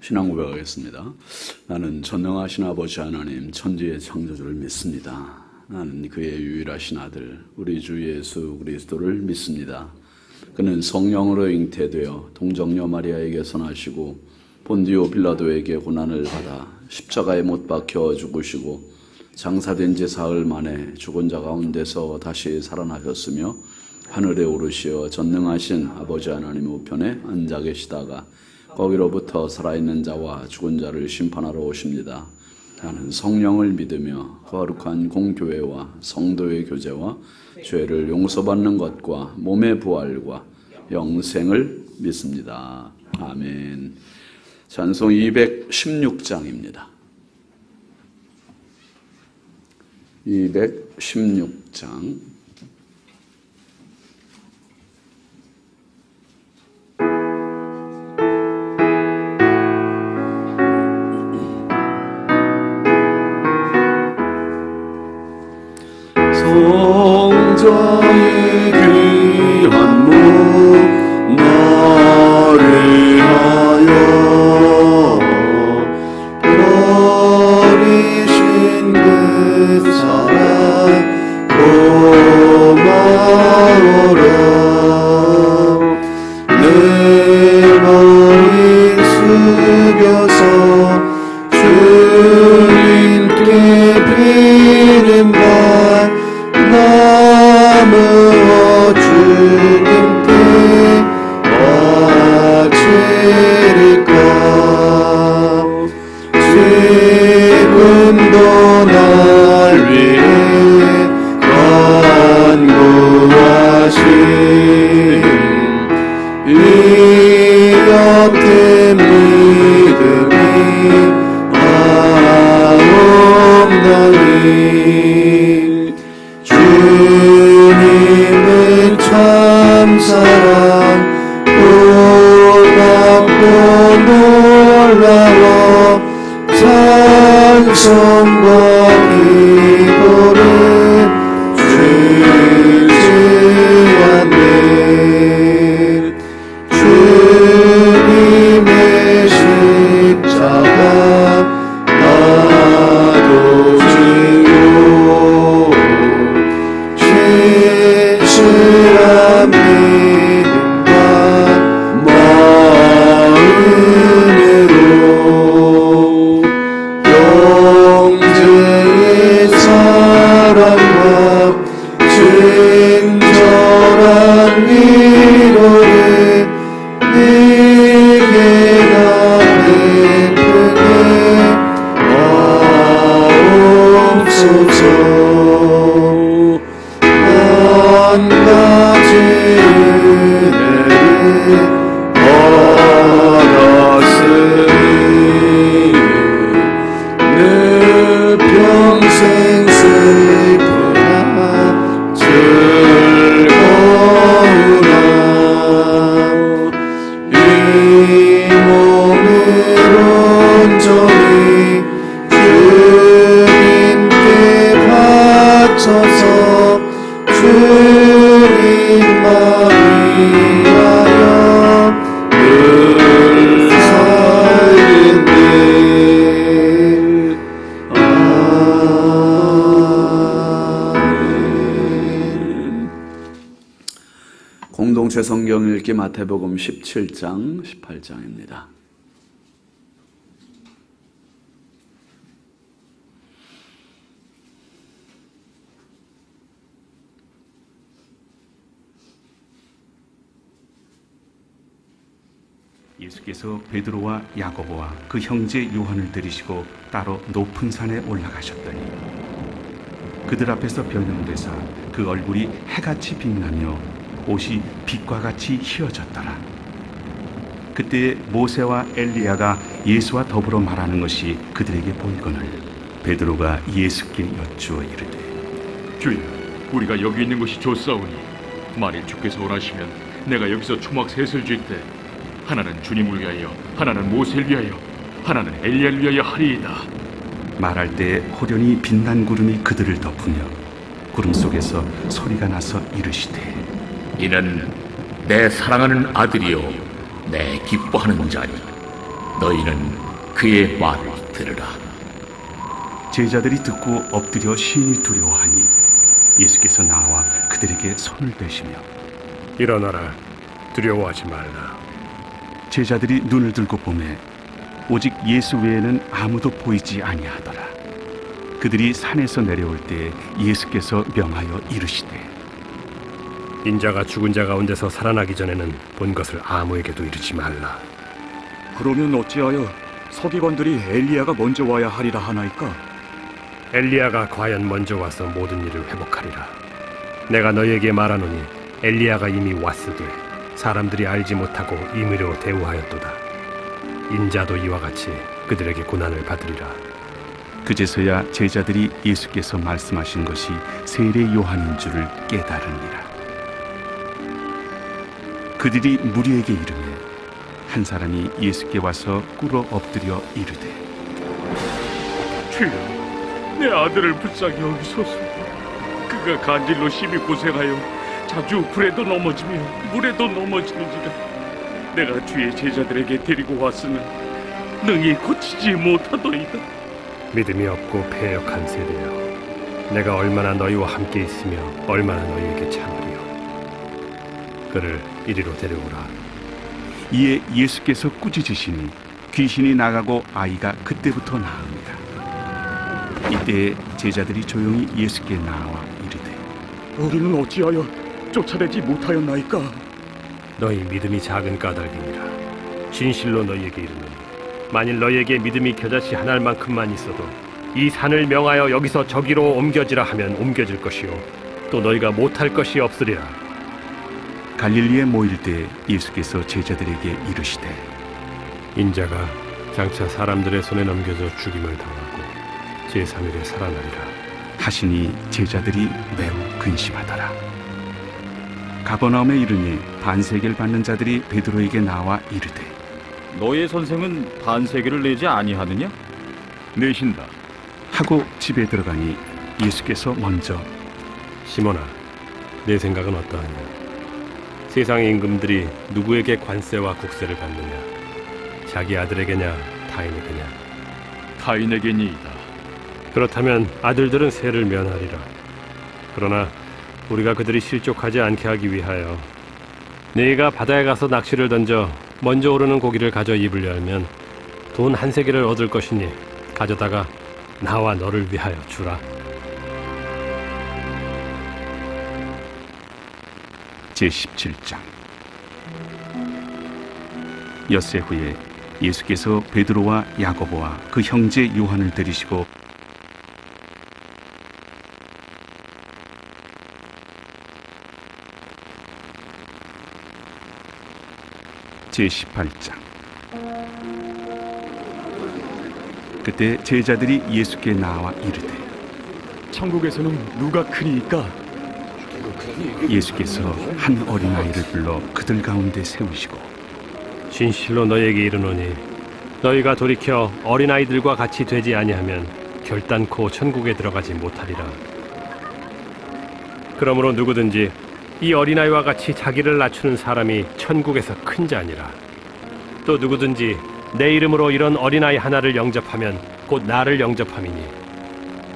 신앙 고백하겠습니다. 나는 전능하신 아버지 하나님 천지의 창조주를 믿습니다. 나는 그의 유일하신 아들 우리 주 예수 그리스도를 믿습니다. 그는 성령으로 잉태되어 동정녀 마리아에게서 나시고 본디오 빌라도에게 고난을 받아 십자가에 못 박혀 죽으시고 장사된 지 사흘 만에 죽은 자 가운데서 다시 살아나셨으며 하늘에 오르시어 전능하신 아버지 하나님 우편에 앉아 계시다가 거기로부터 살아있는 자와 죽은 자를 심판하러 오십니다. 나는 성령을 믿으며 거룩한 공교회와 성도의 교제와 죄를 용서받는 것과 몸의 부활과 영생을 믿습니다. 아멘. 찬송 216장입니다. 216장. 성자의 귀한 몸 나를 하여 버리신 그 사랑 고마워라. 내 머리 숙여서 주님께 비는 바 나무어 주님께 바치리까. 지금도 날 위해 간구하신 이 옅은 믿음이 아옵나니 주님은 참사랑 고맙고 놀라워 찬송과 기도를 주지 않네. 주님의 십자가 나도 지고 신실한 믿음과 마음으로 영제의 사랑과 친절한 위로를 네게 나 베푸게 하옵소서. 한 가지 은혜를 받았으니 내 평생 슬프나 즐거우나 이 몸을 온전히 주님께 바쳐서 주님만 위하여 늘 살겠네. 아멘. 공동체 성경 읽기 마태복음 17장 18장입니다. 예수께서 베드로와 야고보와 그 형제 요한을 들이시고 따로 높은 산에 올라가셨더니 그들 앞에서 변형되사 그 얼굴이 해같이 빛나며 옷이 빛과 같이 휘어졌더라. 그때 모세와 엘리야가 예수와 더불어 말하는 것이 그들에게 보이거늘 베드로가 예수께 여쭈어 이르되 주여, 우리가 여기 있는 것이 좋사오니 만일 주께서 원하시면 내가 여기서 초막 셋을 쥘 때 하나는 주님을 위하여, 하나는 모세를 위하여, 하나는 엘리야를 위하여 하리이다. 말할 때 호련히 빛난 구름이 그들을 덮으며 구름 속에서 소리가 나서 이르시되 이는 내 사랑하는 아들이요 내 기뻐하는 자니 너희는 그의 말을 들으라. 제자들이 듣고 엎드려 심히 두려워하니 예수께서 나와 그들에게 손을 대시며 일어나라, 두려워하지 말라. 제자들이 눈을 들고 보매 오직 예수 외에는 아무도 보이지 아니하더라. 그들이 산에서 내려올 때 예수께서 명하여 이르시되 인자가 죽은 자 가운데서 살아나기 전에는 본 것을 아무에게도 이르지 말라. 그러면 어찌하여 서기관들이 엘리야가 먼저 와야 하리라 하나이까? 엘리야가 과연 먼저 와서 모든 일을 회복하리라. 내가 너희에게 말하노니 엘리야가 이미 왔으되 사람들이 알지 못하고 임의로 대우하였도다. 인자도 이와 같이 그들에게 고난을 받으리라. 그제서야 제자들이 예수께서 말씀하신 것이 세례 요한인 줄을 깨달으니라. 그들이 무리에게 이르매 한 사람이 예수께 와서 꿇어 엎드려 이르되 주여, 내 아들을 불쌍히 여기소서. 그가 간질로 심히 고생하여 자주 불에도 넘어지며 물에도 넘어지는지라. 내가 주의 제자들에게 데리고 왔으나 능히 고치지 못하더이다. 믿음이 없고 패역한 세대여, 내가 얼마나 너희와 함께 있으며 얼마나 너희에게 참으리요. 그를 이리로 데려오라. 이에 예수께서 꾸짖으시니 귀신이 나가고 아이가 그때부터 나으니라. 이때 제자들이 조용히 예수께 나와 이르되 우리는 어찌하여 쫓아내지 못하였나이까? 너희 믿음이 작은 까닭이니라. 진실로 너희에게 이르노니 만일 너희에게 믿음이 겨자씨 한 알만큼만 있어도 이 산을 명하여 여기서 저기로 옮겨지라 하면 옮겨질 것이요 또 너희가 못할 것이 없으리라. 갈릴리에 모일 때 예수께서 제자들에게 이르시되 인자가 장차 사람들의 손에 넘겨져 죽임을 당하고 제3일에 살아나리라 하시니 제자들이 매우 근심하더라. 가버나움에 이르니 반세계를 받는 자들이 베드로에게 나와 이르되 너의 선생은 반세계를 내지 아니하느냐? 내신다. 하고 집에 들어가니 예수께서 먼저 시몬아, 내 생각은 어떠하냐? 세상의 임금들이 누구에게 관세와 국세를 받느냐? 자기 아들에게냐 타인에게냐? 타인에게니이다. 그렇다면 아들들은 세를 면하리라. 그러나 우리가 그들이 실족하지 않게 하기 위하여 네가 바다에 가서 낚시를 던져 먼저 오르는 고기를 가져 입을 열면 돈 한 세겔을 얻을 것이니 가져다가 나와 너를 위하여 주라. 제17장. 엿새 후에 예수께서 베드로와 야고보와 그 형제 요한을 데리시고 제18장. 그때 제자들이 예수께 나와 이르되 천국에서는 누가 크니이까? 예수께서 한 어린아이를 불러 그들 가운데 세우시고 진실로 너희에게 이르노니 너희가 돌이켜 어린아이들과 같이 되지 아니하면 결단코 천국에 들어가지 못하리라. 그러므로 누구든지 이 어린아이와 같이 자기를 낮추는 사람이 천국에서 큰 자니라. 또 누구든지 내 이름으로 이런 어린아이 하나를 영접하면 곧 나를 영접함이니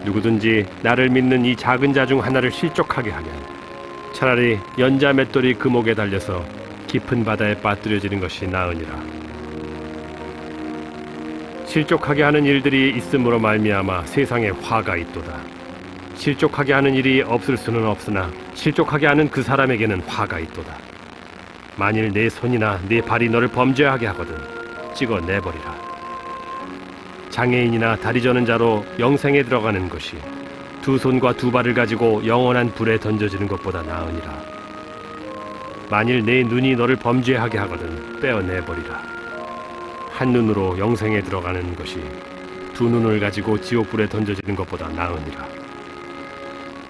누구든지 나를 믿는 이 작은 자 중 하나를 실족하게 하면 차라리 연자 맷돌이 그 목에 달려서 깊은 바다에 빠뜨려지는 것이 나으니라. 실족하게 하는 일들이 있음으로 말미암아 세상에 화가 있도다. 실족하게 하는 일이 없을 수는 없으나 실족하게 하는 그 사람에게는 화가 있도다. 만일 내 손이나 내 발이 너를 범죄하게 하거든 찍어 내버리라. 장애인이나 다리 저는 자로 영생에 들어가는 것이 두 손과 두 발을 가지고 영원한 불에 던져지는 것보다 나으니라. 만일 내 눈이 너를 범죄하게 하거든 빼어내버리라. 한 눈으로 영생에 들어가는 것이 두 눈을 가지고 지옥불에 던져지는 것보다 나으니라.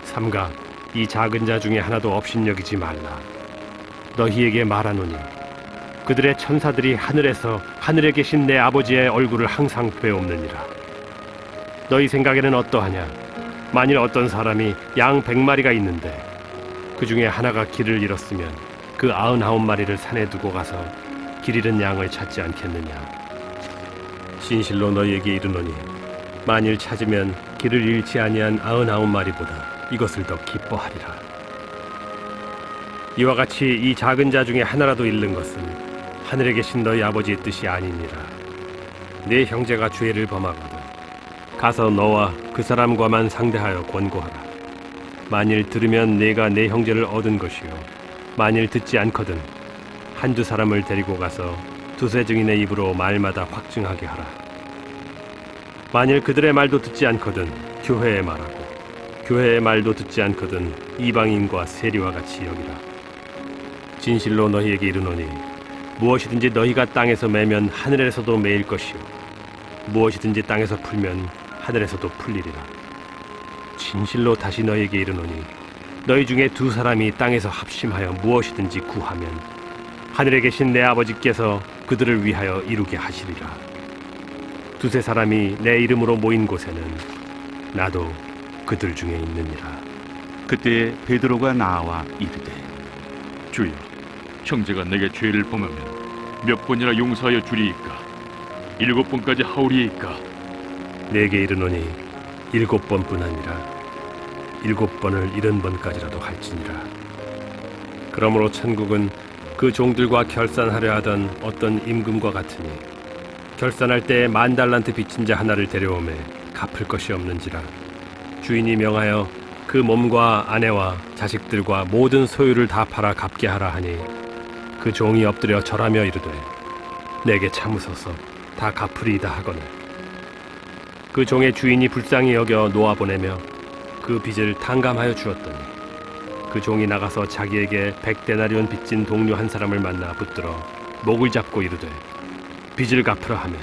삼가 이 작은 자 중에 하나도 업신여기지 말라. 너희에게 말하노니 그들의 천사들이 하늘에서 하늘에 계신 내 아버지의 얼굴을 항상 빼옵느니라. 너희 생각에는 어떠하냐? 만일 어떤 사람이 양 100마리가 있는데 그 중에 하나가 길을 잃었으면 그 99마리를 산에 두고 가서 길 잃은 양을 찾지 않겠느냐? 진실로 너희에게 이르노니 만일 찾으면 길을 잃지 아니한 99마리보다 이것을 더 기뻐하리라. 이와 같이 이 작은 자 중에 하나라도 잃는 것은 하늘에 계신 너희 아버지의 뜻이 아니니라. 네 형제가 죄를 범하거든 가서 너와 그 사람과만 상대하여 권고하라. 만일 들으면 네가 네 형제를 얻은 것이요 만일 듣지 않거든 한두 사람을 데리고 가서 두세 증인의 입으로 말마다 확증하게 하라. 만일 그들의 말도 듣지 않거든 교회에 말하고 교회의 말도 듣지 않거든 이방인과 세리와 같이 여기라. 진실로 너희에게 이르노니 무엇이든지 너희가 땅에서 매면 하늘에서도 매일 것이요 무엇이든지 땅에서 풀면 하늘에서도 풀리리라. 진실로 다시 너희에게 이르노니 너희 중에 두 사람이 땅에서 합심하여 무엇이든지 구하면 하늘에 계신 내 아버지께서 그들을 위하여 이루게 하시리라. 두세 사람이 내 이름으로 모인 곳에는 나도 그들 중에 있느니라. 그때 베드로가 나와 이르되 주여, 형제가 내게 죄를 범하면 몇 번이나 용서하여 주리이까? 7번까지 하오리이까? 내게 이르노니 7번뿐 아니라 7번을 70번까지라도 할지니라. 그러므로 천국은 그 종들과 결산하려 하던 어떤 임금과 같으니 결산할 때 10,000달란트 빚진 자 하나를 데려오매 갚을 것이 없는지라. 주인이 명하여 그 몸과 아내와 자식들과 모든 소유를 다 팔아 갚게 하라 하니 그 종이 엎드려 절하며 이르되 내게 참으소서 다 갚으리이다 하거늘 그 종의 주인이 불쌍히 여겨 놓아보내며 그 빚을 탕감하여 주었더니 그 종이 나가서 자기에게 100데나리온 빚진 동료 한 사람을 만나 붙들어 목을 잡고 이르되 빚을 갚으라 하매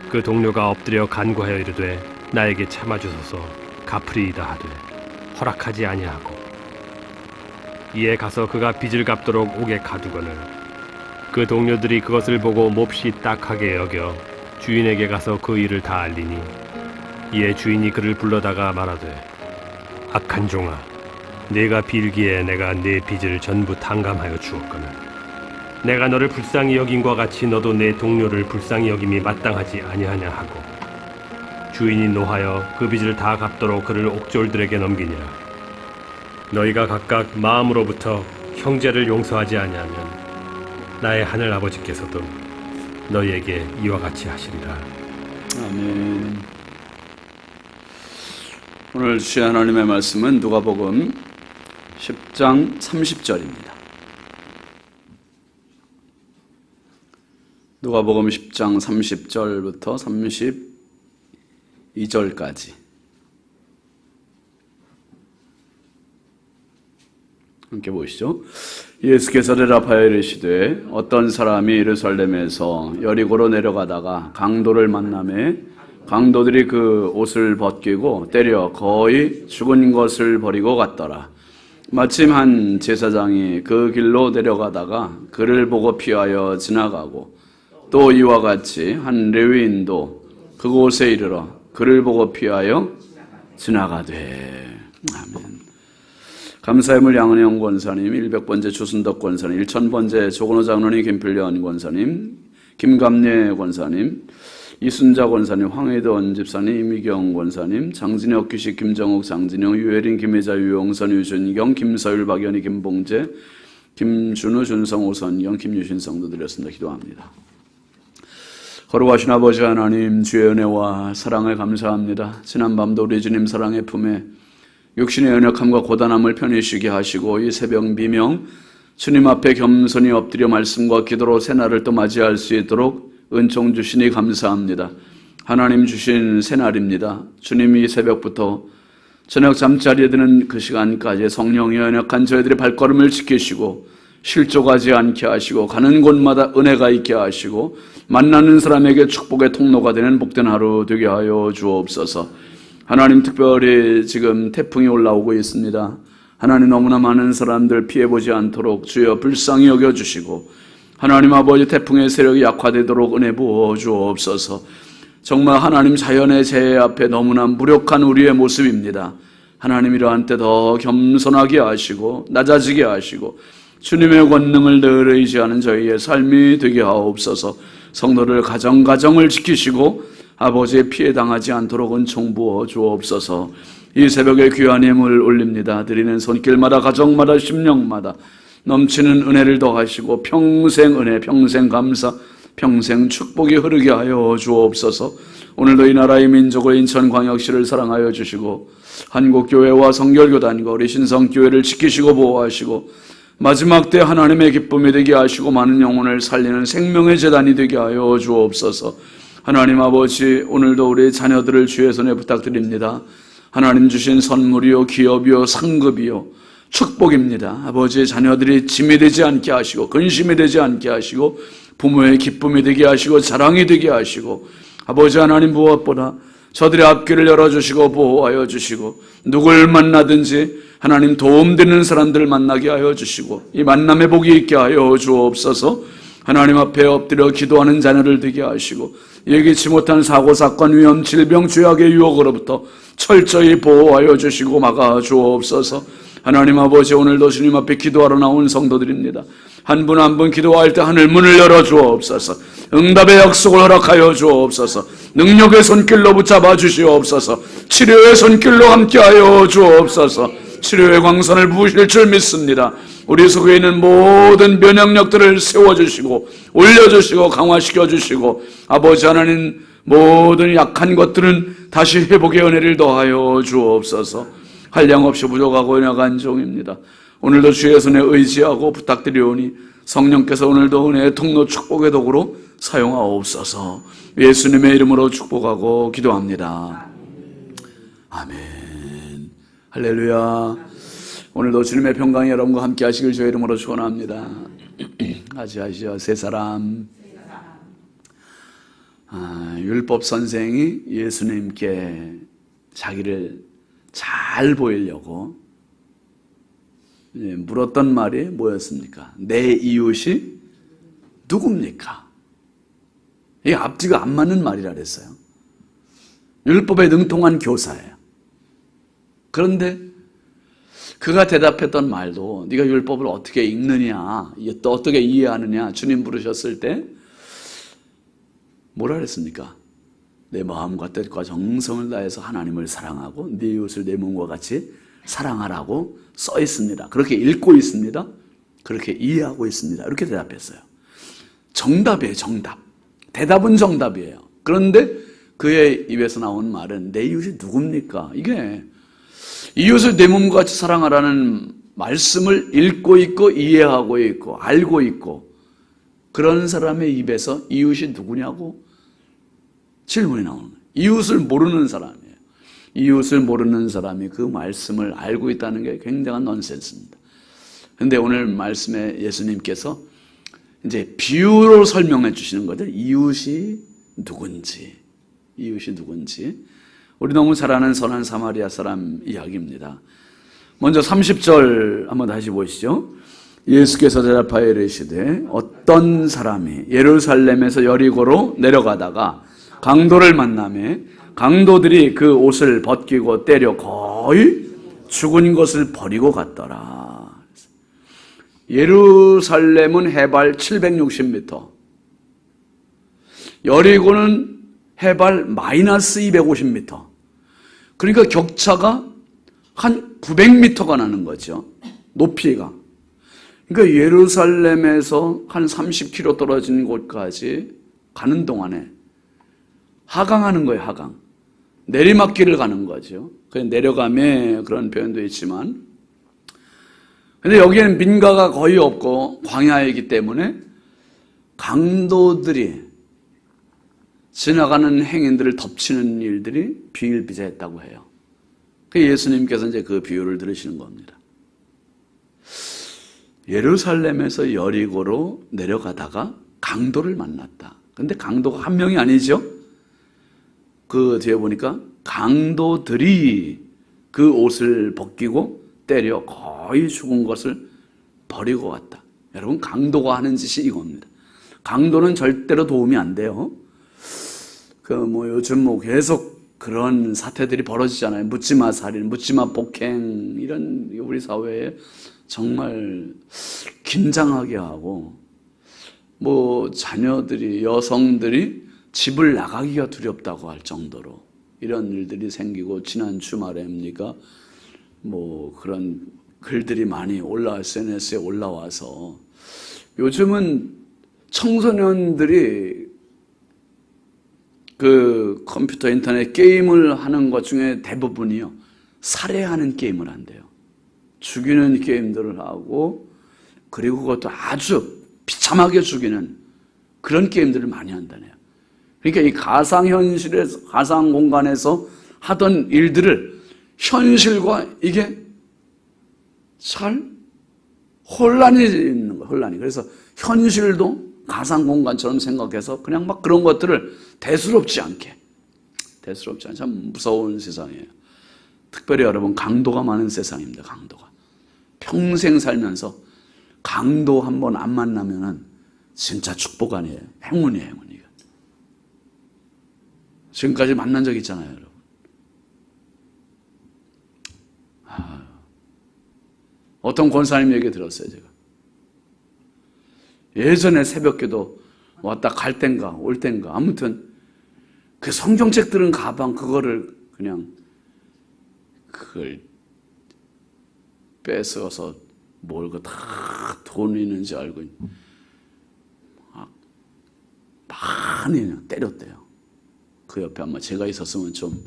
그 동료가 엎드려 간구하여 이르되 나에게 참아주소서 갚으리이다 하되 허락하지 아니하고 이에 가서 그가 빚을 갚도록 옥에 가두거늘 그 동료들이 그것을 보고 몹시 딱하게 여겨 주인에게 가서 그 일을 다 알리니 이에 주인이 그를 불러다가 말하되 악한 종아 네가 빌기에 내가 네 빚을 전부 탕감하여 주었거늘 내가 너를 불쌍히 여김과 같이 너도 내 동료를 불쌍히 여김이 마땅하지 아니하냐 하고 주인이 노하여 그 빚을 다 갚도록 그를 옥졸들에게 넘기니라. 너희가 각각 마음으로부터 형제를 용서하지 아니하면 나의 하늘 아버지께서도 너희에게 이와 같이 하시리라. 아멘. 오늘 주신 하나님의 말씀은 누가복음 10장 30절입니다. 누가복음 10장 30절부터 32절까지 함께 보시죠. 예수께서 대답하여 이르시되 어떤 사람이 예루살렘에서 여리고로 내려가다가 강도를 만나매 강도들이 그 옷을 벗기고 때려 거의 죽은 것을 버리고 갔더라. 마침 한 제사장이 그 길로 내려가다가 그를 보고 피하여 지나가고 또 이와 같이 한 레위인도 그곳에 이르러 그를 보고 피하여 지나가되. 아멘. 감사의 물 양은영 권사님, 100번째 주순덕 권사님, 1000번째 조건호 장로님, 김필련 권사님, 김감례 권사님, 이순자 권사님, 황혜돈 집사님, 이미경 권사님, 장진혁, 규식, 김정욱, 장진영, 유혜린, 김혜자, 유영선, 유준경, 김서율, 박연희, 김봉재, 김준우, 준성, 오선경, 김유신 성도 드렸습니다. 기도합니다. 거룩하신 아버지 하나님, 주의 은혜와 사랑을 감사합니다. 지난밤도 우리 주님 사랑의 품에 육신의 연약함과 고단함을 편히 쉬게 하시고 이 새벽 비명 주님 앞에 겸손히 엎드려 말씀과 기도로 새날을 또 맞이할 수 있도록 은총 주시니 감사합니다. 하나님 주신 새날입니다. 주님이 새벽부터 저녁 잠자리에 드는 그 시간까지 성령이 연약한 저희들의 발걸음을 지키시고 실족하지 않게 하시고 가는 곳마다 은혜가 있게 하시고 만나는 사람에게 축복의 통로가 되는 복된 하루 되게 하여 주옵소서. 하나님, 특별히 지금 태풍이 올라오고 있습니다. 하나님, 너무나 많은 사람들 피해보지 않도록 주여 불쌍히 여겨주시고 하나님 아버지 태풍의 세력이 약화되도록 은혜 부어 주옵소서. 정말 하나님 자연의 재해 앞에 너무나 무력한 우리의 모습입니다. 하나님, 이러한 때 더 겸손하게 하시고 낮아지게 하시고 주님의 권능을 늘 의지하는 저희의 삶이 되게 하옵소서. 성도들 가정을 지키시고 아버지의 피해 당하지 않도록 은총 부어 주옵소서. 이 새벽에 귀한 예물 올립니다. 드리는 손길마다 가정마다 심령마다 넘치는 은혜를 더하시고 평생 은혜, 평생 감사, 평생 축복이 흐르게 하여 주옵소서. 오늘도 이 나라의 민족을 인천광역시를 사랑하여 주시고 한국교회와 성결교단과 우리 신성교회를 지키시고 보호하시고 마지막 때 하나님의 기쁨이 되게 하시고 많은 영혼을 살리는 생명의 제단이 되게 하여 주옵소서. 하나님 아버지, 오늘도 우리 자녀들을 주의 손에 부탁드립니다. 하나님 주신 선물이요, 기업이요, 상급이요, 축복입니다. 아버지의 자녀들이 짐이 되지 않게 하시고 근심이 되지 않게 하시고 부모의 기쁨이 되게 하시고 자랑이 되게 하시고 아버지 하나님 무엇보다 저들의 앞길을 열어주시고 보호하여 주시고 누굴 만나든지 하나님 도움되는 사람들을 만나게 하여 주시고 이 만남의 복이 있게 하여 주옵소서. 하나님 앞에 엎드려 기도하는 자녀를 되게 하시고 예기치 못한 사고, 사건, 위험, 질병, 죄악의 유혹으로부터 철저히 보호하여 주시고 막아 주옵소서. 하나님 아버지, 오늘도 주님 앞에 기도하러 나온 성도들입니다. 한 분 한 분 기도할 때 하늘 문을 열어 주옵소서. 응답의 약속을 허락하여 주옵소서. 능력의 손길로 붙잡아 주시옵소서. 치료의 손길로 함께하여 주옵소서. 치료의 광선을 부으실 줄 믿습니다. 우리 속에 있는 모든 면역력들을 세워주시고 올려주시고 강화시켜주시고 아버지 하나님 모든 약한 것들은 다시 회복의 은혜를 더하여 주옵소서. 한량없이 부족하고 연약한 종입니다. 오늘도 주의 손에 의지하고 부탁드리오니 성령께서 오늘도 은혜의 통로 축복의 도구로 사용하옵소서. 예수님의 이름으로 축복하고 기도합니다. 아멘. 할렐루야. 오늘도 주님의 평강이 여러분과 함께 하시길 주의 이름으로 축원합니다. 아시아시아 세 사람. 율법 선생이 예수님께 자기를 잘 보이려고 물었던 말이 뭐였습니까? 내 이웃이 누굽니까? 이게 앞뒤가 안 맞는 말이라 그랬어요. 율법에 능통한 교사예요. 그런데 그가 대답했던 말도 네가 율법을 어떻게 읽느냐, 또 어떻게 이해하느냐, 주님 부르셨을 때 뭐라 그랬습니까? 내 마음과 뜻과 정성을 다해서 하나님을 사랑하고 네 이웃을 내 몸과 같이 사랑하라고 써 있습니다. 그렇게 읽고 있습니다. 그렇게 이해하고 있습니다. 이렇게 대답했어요. 정답이에요. 정답. 대답은 정답이에요. 그런데 그의 입에서 나온 말은 내 이웃이 누굽니까? 이게 이웃을 내 몸과 같이 사랑하라는 말씀을 읽고 있고 이해하고 있고 알고 있고 그런 사람의 입에서 이웃이 누구냐고 질문이 나오는 거예요. 이웃을 모르는 사람이에요. 이웃을 모르는 사람이 그 말씀을 알고 있다는 게 굉장한 넌센스입니다. 그런데 오늘 말씀에 예수님께서 이제 비유로 설명해 주시는 거죠. 이웃이 누군지. 이웃이 누군지. 우리 너무 잘 아는 선한 사마리아 사람 이야기입니다. 먼저 30절 한번 다시 보시죠. 예수께서 대답하여 이르시되 어떤 사람이 예루살렘에서 여리고로 내려가다가 강도를 만나매 강도들이 그 옷을 벗기고 때려 거의 죽은 것을 버리고 갔더라. 예루살렘은 해발 760m, 여리고는 해발 마이너스 250m. 그러니까 격차가 한 900m가 나는 거죠. 높이가. 그러니까 예루살렘에서 한 30km 떨어진 곳까지 가는 동안에 하강하는 거예요. 하강. 내리막길을 가는 거죠. 그냥 내려가매 그런 표현도 있지만, 근데 여기에는 민가가 거의 없고 광야이기 때문에 강도들이 지나가는 행인들을 덮치는 일들이 비일비재했다고 해요. 그 예수님께서 이제 그 비유를 들으시는 겁니다. 예루살렘에서 여리고로 내려가다가 강도를 만났다. 근데 강도가 한 명이 아니죠. 그 뒤에 보니까 강도들이 그 옷을 벗기고 때려 거의 죽은 것을 버리고 갔다. 여러분, 강도가 하는 짓이 이겁니다. 강도는 절대로 도움이 안 돼요. 요즘 계속 그런 사태들이 벌어지잖아요. 묻지마 살인, 묻지마 폭행, 이런 우리 사회에 정말 긴장하게 하고 자녀들이 여성들이 집을 나가기가 두렵다고 할 정도로 이런 일들이 생기고 지난 주말에입니까? 그런 글들이 많이 SNS에 올라와서 요즘은 청소년들이 그 컴퓨터 인터넷 게임을 하는 것 중에 대부분이요, 살해하는 게임을 한대요. 죽이는 게임들을 하고, 그리고 그것도 아주 비참하게 죽이는 그런 게임들을 많이 한다네요. 그러니까 이 가상현실에서, 가상공간에서 하던 일들을 현실과 이게 잘 혼란이 있는 거예요, 혼란이. 그래서 현실도 가상공간처럼 생각해서 그냥 막 그런 것들을 대수롭지 않게, 참 무서운 세상이에요. 특별히 여러분, 강도가 많은 세상입니다, 강도가. 평생 살면서 강도 한 번 안 만나면은 진짜 축복 아니에요. 행운이에요, 행운이에요. 지금까지 만난 적 있잖아요, 여러분. 어떤 권사님 얘기 들었어요, 제가. 예전에 새벽기도 왔다 갈 땐가 올 땐가 아무튼 그 성경책 들은 가방 그거를 그냥 그걸 뺏어서 몰고 다 돈 있는지 알고 많이 때렸대요. 그 옆에 아마 제가 있었으면 좀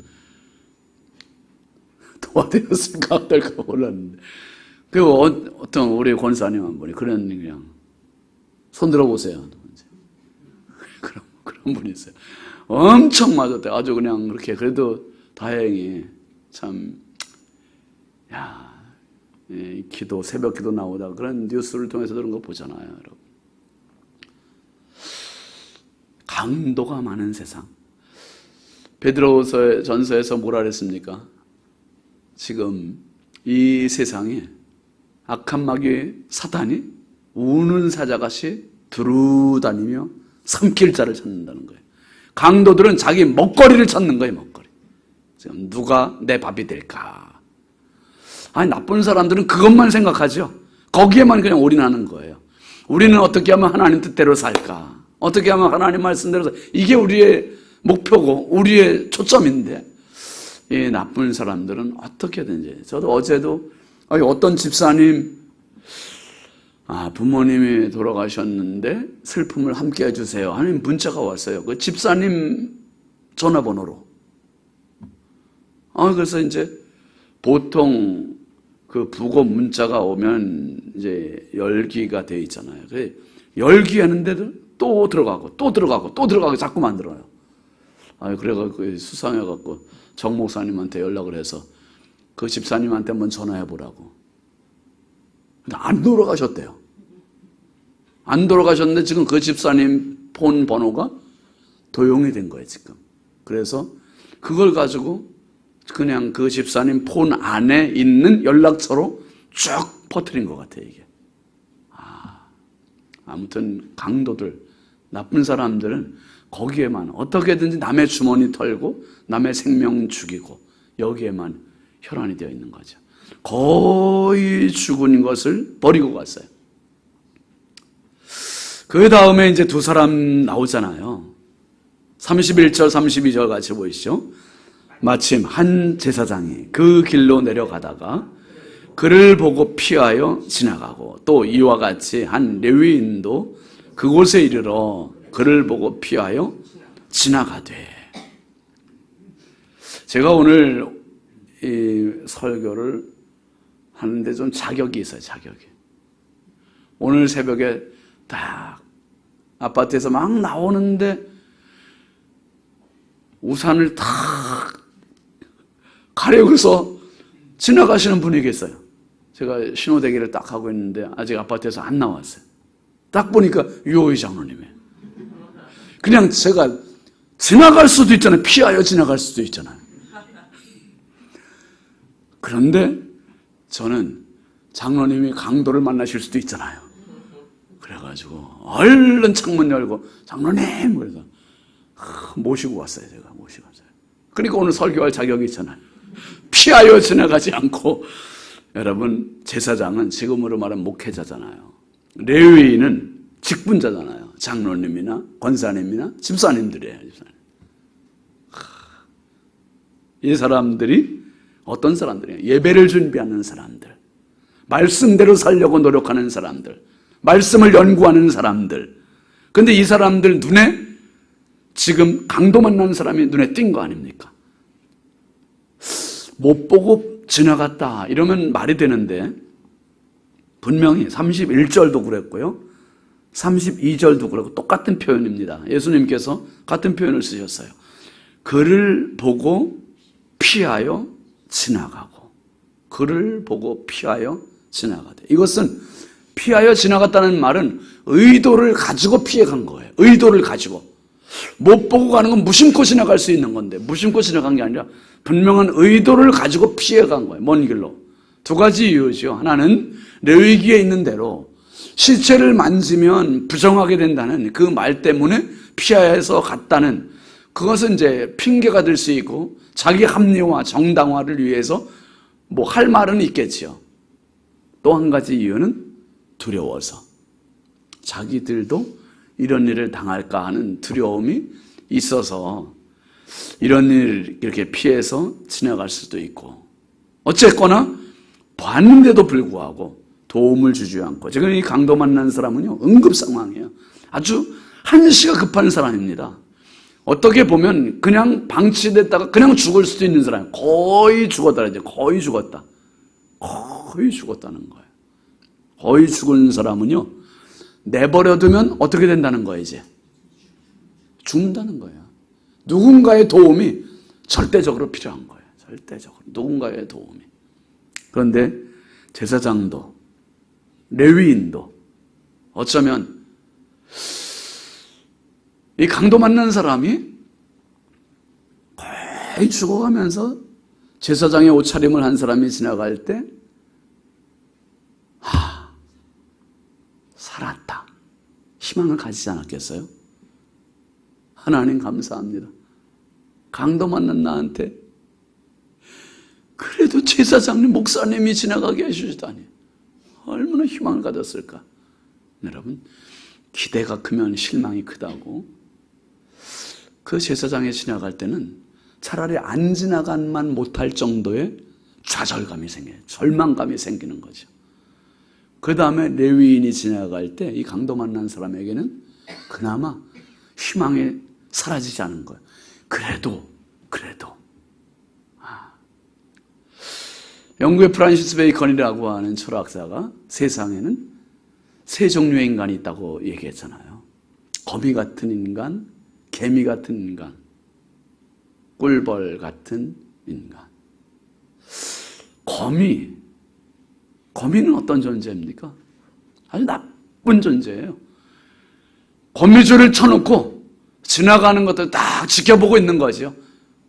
도와드렸을까 어떨까 몰랐는데, 그리고 어떤 우리 권사님 한 분이 그냥 손 들어보세요. 그런 분이 있어요. 엄청 맞았대요. 아주 그냥 그렇게. 그래도 다행히 참, 기도, 새벽 기도 나오다 그런 뉴스를 통해서 그런 거 보잖아요, 여러분. 강도가 많은 세상. 베드로서 전서에서 뭐라 그랬습니까? 지금 이 세상에 악한 마귀 사탄이 우는 사자같이 두루다니며 삼킬 자를 찾는다는 거예요. 강도들은 자기 먹거리를 찾는 거예요, 먹거리. 지금 누가 내 밥이 될까? 나쁜 사람들은 그것만 생각하죠. 거기에만 그냥 올인하는 거예요. 우리는 어떻게 하면 하나님 뜻대로 살까? 어떻게 하면 하나님 말씀대로 살까? 이게 우리의 목표고 우리의 초점인데, 이 나쁜 사람들은 어떻게든지. 저도 어제도 어떤 집사님, 부모님이 돌아가셨는데 슬픔을 함께 해주세요 하는 문자가 왔어요. 그 집사님 전화번호로. 그래서 이제 보통 그 부고 문자가 오면 이제 열기가 돼 있잖아요. 그래서 열기하는데도 또 들어가고 자꾸 만들어요. 그래가지고 수상해갖고 정 목사님한테 연락을 해서 그 집사님한테 한번 전화해보라고. 근데 안 돌아가셨대요. 안 돌아가셨는데 지금 그 집사님 폰 번호가 도용이 된 거예요, 지금. 그래서 그걸 가지고 그냥 그 집사님 폰 안에 있는 연락처로 쭉 퍼뜨린 것 같아요, 이게. 아무튼 강도들, 나쁜 사람들은 거기에만 어떻게든지 남의 주머니 털고 남의 생명 죽이고 여기에만 혈안이 되어 있는 거죠. 거의 죽은 것을 버리고 갔어요. 그 다음에 이제 두 사람 나오잖아요. 31절, 32절 같이 보이시죠? 마침 한 제사장이 그 길로 내려가다가 그를 보고 피하여 지나가고, 또 이와 같이 한 레위인도 그곳에 이르러 그를 보고 피하여 지나가되. 제가 오늘 이 설교를 하는데 좀 자격이 있어요, 자격이. 오늘 새벽에 딱 아파트에서 막 나오는데 우산을 탁 가려고서 지나가시는 분이 계세요. 제가 신호대기를 딱 하고 있는데 아직 아파트에서 안 나왔어요. 딱 보니까 유호희 장로님이에요. 그냥 제가 지나갈 수도 있잖아요. 피하여 지나갈 수도 있잖아요. 그런데 저는 장로님이 강도를 만나실 수도 있잖아요. 그래가지고 얼른 창문 열고 장로님 그래서 모시고 왔어요. 제가 모시고 왔어요. 그러니까 오늘 설교할 자격이 있잖아요. 피하여 지나가지 않고 여러분, 제사장은 지금으로 말하면 목회자잖아요. 레위인은 직분자잖아요. 장로님이나 권사님이나 집사님들이에요. 이 사람들이 어떤 사람들이에요? 예배를 준비하는 사람들, 말씀대로 살려고 노력하는 사람들, 말씀을 연구하는 사람들. 근데 이 사람들 눈에 지금 강도 만난 사람이 눈에 띈 거 아닙니까? 못 보고 지나갔다 이러면 말이 되는데 분명히 31절도 그랬고요, 32절도 그렇고 똑같은 표현입니다. 예수님께서 같은 표현을 쓰셨어요. 그를 보고 피하여 지나가고, 그를 보고 피하여 지나가되. 이것은 피하여 지나갔다는 말은 의도를 가지고 피해간 거예요. 의도를 가지고. 못 보고 가는 건 무심코 지나갈 수 있는 건데, 무심코 지나간 게 아니라 분명한 의도를 가지고 피해간 거예요. 먼 길로. 두 가지 이유죠. 하나는 레위기에 있는 대로 시체를 만지면 부정하게 된다는 그 말 때문에 피해서 갔다는, 그것은 이제 핑계가 될 수 있고 자기 합리화, 정당화를 위해서 뭐 할 말은 있겠지요. 또 한 가지 이유는 두려워서, 자기들도 이런 일을 당할까 하는 두려움이 있어서 이런 일을 이렇게 피해서 지나갈 수도 있고, 어쨌거나 봤는데도 불구하고 도움을 주지 않고. 지금 이 강도 만난 사람은요, 응급 상황이에요. 아주 한시가 급한 사람입니다. 어떻게 보면 그냥 방치됐다가 그냥 죽을 수도 있는 사람이에요. 거의 죽었다. 이제 거의 죽었다. 거의 죽었다는 거예요. 거의 죽은 사람은요, 내버려두면 어떻게 된다는 거예요? 이제 죽는다는 거예요. 누군가의 도움이 절대적으로 필요한 거예요. 절대적으로 누군가의 도움이. 그런데 제사장도 레위인도 어쩌면 이 강도 만난 사람이 거의 죽어가면서 제사장의 옷차림을 한 사람이 지나갈 때, 살았다, 희망을 가지지 않았겠어요? 하나님 감사합니다. 강도 만난 나한테 그래도 제사장님, 목사님이 지나가게 해주시다니 얼마나 희망을 가졌을까. 여러분, 기대가 크면 실망이 크다고. 그 제사장이 지나갈 때는 차라리 안 지나간만 못할 정도의 좌절감이 생겨요. 절망감이 생기는 거죠. 그 다음에 레위인이 지나갈 때 이 강도 만난 사람에게는 그나마 희망이 사라지지 않은 거예요. 그래도 영국의 프란시스 베이컨이라고 하는 철학자가 세상에는 세 종류의 인간이 있다고 얘기했잖아요. 거미 같은 인간, 개미 같은 인간, 꿀벌 같은 인간. 거미는 어떤 존재입니까? 아주 나쁜 존재예요. 거미줄을 쳐놓고 지나가는 것들 딱 지켜보고 있는 거죠.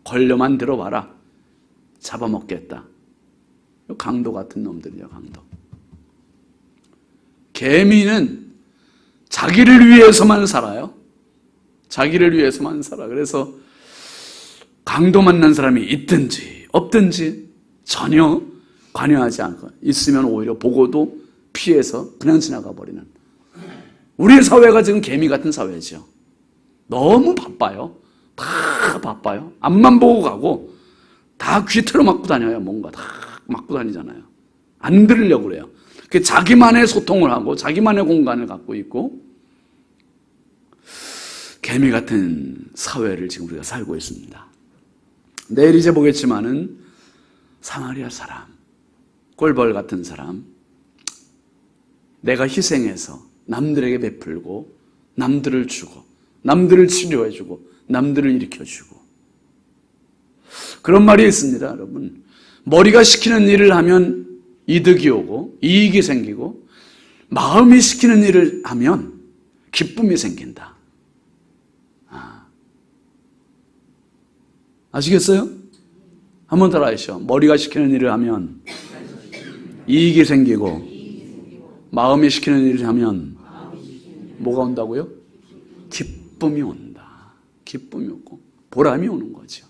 걸려만 들어봐라, 잡아먹겠다. 강도 같은 놈들이죠, 강도. 개미는 자기를 위해서만 살아요. 자기를 위해서만 살아. 그래서 강도 만난 사람이 있든지 없든지 전혀 관여하지 않고, 있으면 오히려 보고도 피해서 그냥 지나가 버리는. 우리 사회가 지금 개미 같은 사회죠. 너무 바빠요. 다 바빠요. 앞만 보고 가고 다 귀 틀어막고 다녀요. 뭔가 다 막고 다니잖아요. 안 들으려고 그래요. 자기만의 소통을 하고 자기만의 공간을 갖고 있고, 개미 같은 사회를 지금 우리가 살고 있습니다. 내일 이제 보겠지만은 사마리아 사람, 꿀벌 같은 사람, 내가 희생해서 남들에게 베풀고 남들을 주고 남들을 치료해주고 남들을 일으켜주고. 그런 말이 있습니다, 여러분. 머리가 시키는 일을 하면 이득이 오고 이익이 생기고, 마음이 시키는 일을 하면 기쁨이 생긴다. 아시겠어요? 한번 더 하시죠. 머리가 시키는 일을 하면 이익이 생기고, 마음이 시키는 일을 하면 뭐가 온다고요? 기쁨이 온다. 기쁨이 오고 보람이 오는 거죠.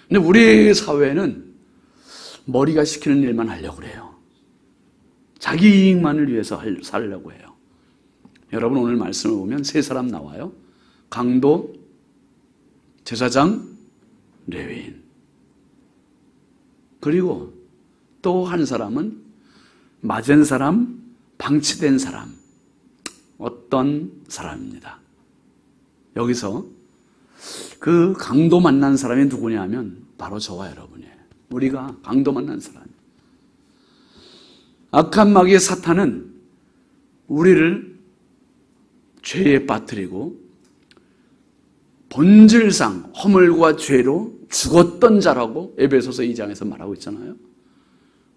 근데 우리 사회는 머리가 시키는 일만 하려고 그래요. 자기 이익만을 위해서 살려고 해요. 여러분 오늘 말씀을 보면 세 사람 나와요. 강도, 제사장, 레위인. 그리고 또 한 사람은 맞은 사람, 방치된 사람. 어떤 사람입니다. 여기서 그 강도 만난 사람이 누구냐 하면 바로 저와 여러분이에요. 우리가 강도 만난 사람. 악한 마귀의 사탄은 우리를 죄에 빠뜨리고 본질상 허물과 죄로 죽었던 자라고 에베소서 2장에서 말하고 있잖아요.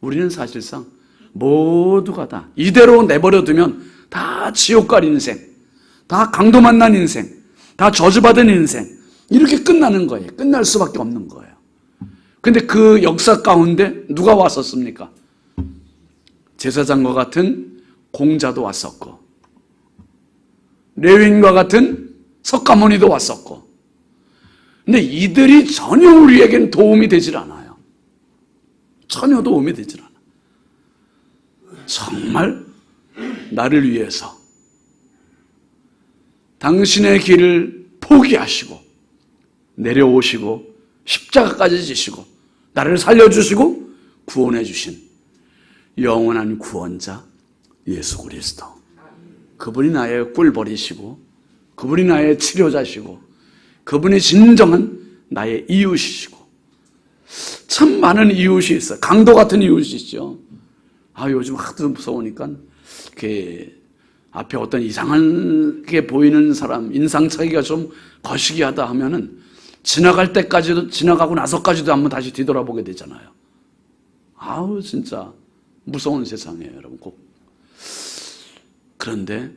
우리는 사실상 모두가 다 이대로 내버려두면 다 지옥 갈 인생, 다 강도 만난 인생, 다 저주받은 인생, 이렇게 끝나는 거예요. 끝날 수밖에 없는 거예요. 근데 그 역사 가운데 누가 왔었습니까? 제사장과 같은 공자도 왔었고, 레위인과 같은 석가모니도 왔었고, 근데 이들이 전혀 우리에겐 도움이 되질 않아요. 전혀 도움이 되질 않아요. 정말 나를 위해서 당신의 길을 포기하시고 내려오시고 십자가까지 지시고 나를 살려주시고 구원해 주신 영원한 구원자 예수 그리스도. 그분이 나의 꿀벌이시고 그분이 나의 치료자시고 그분이 진정한 나의 이웃이시고, 참 많은 이웃이 있어요. 강도 같은 이웃이죠. 요즘 하도 무서우니까 앞에 어떤 이상하게 보이는 사람, 인상차기가 좀 거시기하다 하면은 지나갈 때까지도, 지나가고 나서까지도 한번 다시 뒤돌아보게 되잖아요. 진짜 무서운 세상이에요, 여러분. 꼭. 그런데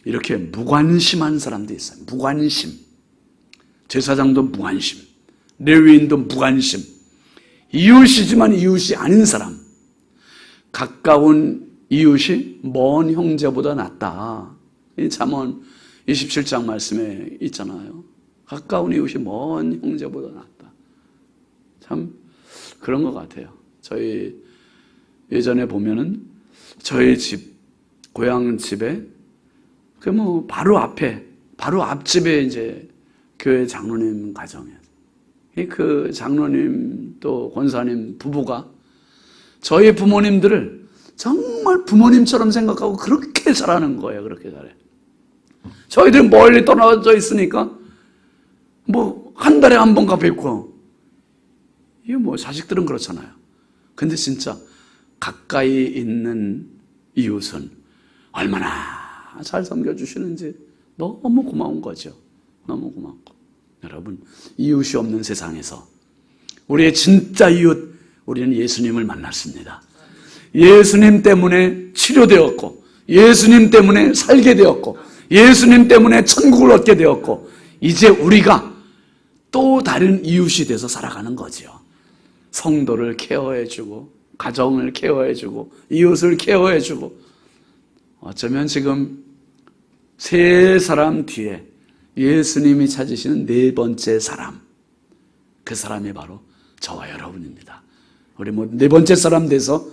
이렇게 무관심한 사람도 있어요. 무관심. 제사장도 무관심, 레위인도 무관심, 이웃이지만 이웃이 아닌 사람. 가까운 이웃이 먼 형제보다 낫다. 이 잠언 27장 말씀에 있잖아요. 가까운 이웃이 먼 형제보다 낫다. 참 그런 것 같아요. 저희 예전에 보면은 저희 집, 고향 집에 바로 앞에, 바로 앞집에 이제 교회 장로님 가정이에요. 그 장로님 또 권사님 부부가 저희 부모님들을 정말 부모님처럼 생각하고 그렇게 잘하는 거예요. 그렇게 잘해. 저희들은 멀리 떨어져 있으니까 한 달에 한 번가 뵙고, 이게 자식들은 그렇잖아요. 근데 진짜 가까이 있는 이웃은 얼마나 잘 섬겨주시는지 너무 고마운 거죠. 너무 고맙고. 여러분, 이웃이 없는 세상에서 우리의 진짜 이웃, 우리는 예수님을 만났습니다. 예수님 때문에 치료되었고, 예수님 때문에 살게 되었고, 예수님 때문에 천국을 얻게 되었고, 이제 우리가 또 다른 이웃이 돼서 살아가는 거죠. 성도를 케어해주고, 가정을 케어해주고, 이웃을 케어해주고, 어쩌면 지금 세 사람 뒤에 예수님이 찾으시는 네 번째 사람, 그 사람이 바로 저와 여러분입니다. 우리 네 번째 사람 돼서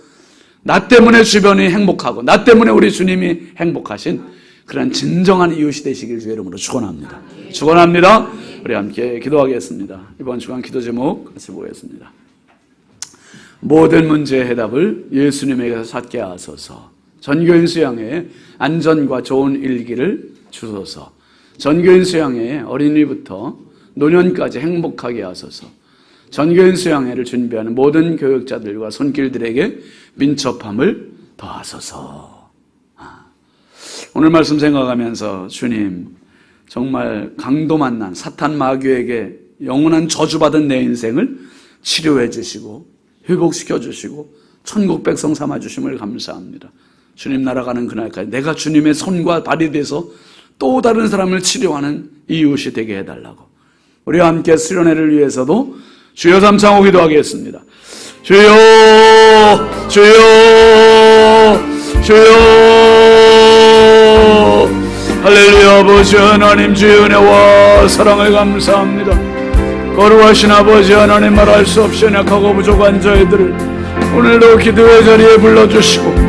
나 때문에 주변이 행복하고 나 때문에 우리 주님이 행복하신 그런 진정한 이웃이 되시길 주의 이름으로 축원합니다. 축원합니다. 우리 함께 기도하겠습니다. 이번 주간 기도 제목 같이 보겠습니다. 모든 문제의 해답을 예수님에게서 찾게 하소서. 전교인 수양회에 안전과 좋은 일기를 주소서. 전교인 수양회에 어린이부터 노년까지 행복하게 하소서. 전교인 수양회를 준비하는 모든 교육자들과 손길들에게 민첩함을 더하소서. 오늘 말씀 생각하면서 주님, 정말 강도 만난 사탄 마귀에게 영원한 저주받은 내 인생을 치료해 주시고 회복시켜 주시고 천국 백성 삼아 주심을 감사합니다. 주님 날아가는 그날까지 내가 주님의 손과 발이 돼서 또 다른 사람을 치료하는 이웃이 되게 해달라고, 우리와 함께 수련회를 위해서도 주여 삼창호 기도하겠습니다. 주여, 주여, 주여. 할렐루야. 아버지 하나님, 주의 은혜와 사랑을 감사합니다. 거룩하신 아버지 하나님, 말할 수 없이 연약하고 부족한 저희들을 오늘도 기도의 자리에 불러주시고